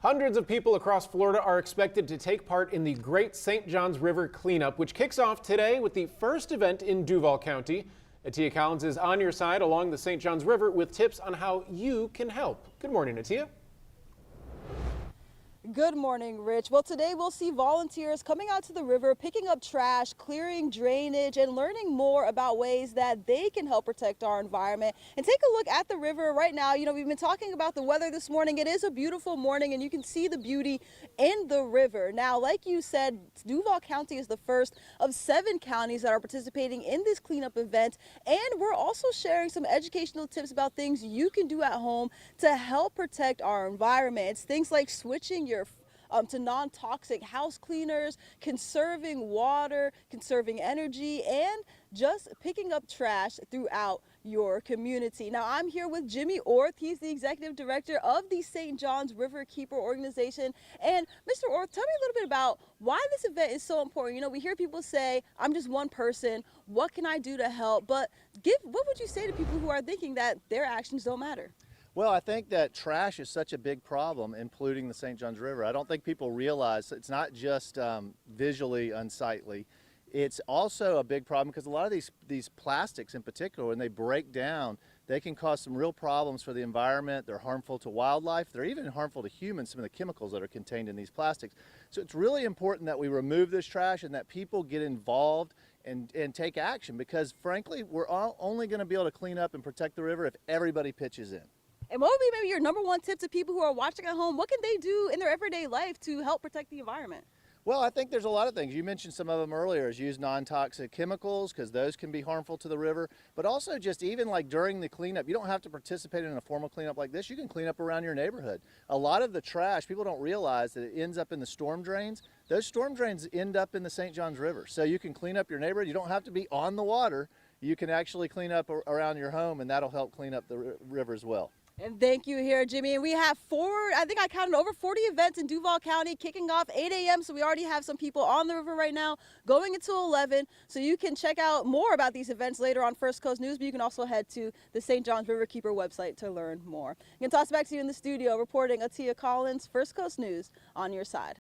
Hundreds of people across Florida are expected to take part in the Great St. Johns River Cleanup, which kicks off today with the first event in Duval County. Atia Collins is on your side along the St. Johns River with tips on how you can help. Good morning, Atia. Good morning, Rich. Well, today we'll see volunteers coming out to the river, picking up trash, clearing drainage, and learning more about ways that they can help protect our environment. And take a look at the river right now. You know, we've been talking about the weather this morning. It is a beautiful morning, and you can see the beauty in the river. Now, like you said, Duval County is the first of 7 counties that are participating in this cleanup event. And we're also sharing some educational tips about things you can do at home to help protect our environment. It's things like switching your to non-toxic house cleaners, conserving water, conserving energy, and just picking up trash throughout your community. Now, I'm here with Jimmy Orth. He's the executive director of the St. Johns River Keeper organization. And Mr. Orth, tell me a little bit about why this event is so important. You know, we hear people say, I'm just one person. What can I do to help? But what would you say to people who are thinking that their actions don't matter? Well, I think that trash is such a big problem in polluting the St. Johns River. I don't think people realize it's not just visually unsightly. It's also a big problem because a lot of these plastics in particular, when they break down, they can cause some real problems for the environment. They're harmful to wildlife. They're even harmful to humans, some of the chemicals that are contained in these plastics. So it's really important that we remove this trash and that people get involved and take action, because frankly, we're only going to be able to clean up and protect the river if everybody pitches in. And what would be maybe your #1 tip to people who are watching at home? What can they do in their everyday life to help protect the environment? Well, I think there's a lot of things. You mentioned some of them earlier, is use non-toxic chemicals, because those can be harmful to the river. But also just even like during the cleanup, you don't have to participate in a formal cleanup like this. You can clean up around your neighborhood. A lot of the trash, people don't realize that it ends up in the storm drains. Those storm drains end up in the St. Johns River. So you can clean up your neighborhood. You don't have to be on the water. You can actually clean up around your home, and that'll help clean up the river as well. And thank you here, Jimmy. And we have I think I counted over 40 events in Duval County kicking off 8 a.m. So we already have some people on the river right now going until 11. So you can check out more about these events later on First Coast News, but you can also head to the St. Johns River Keeper website to learn more. I'm going to toss it back to you in the studio, reporting Atia Collins, First Coast News, on your side.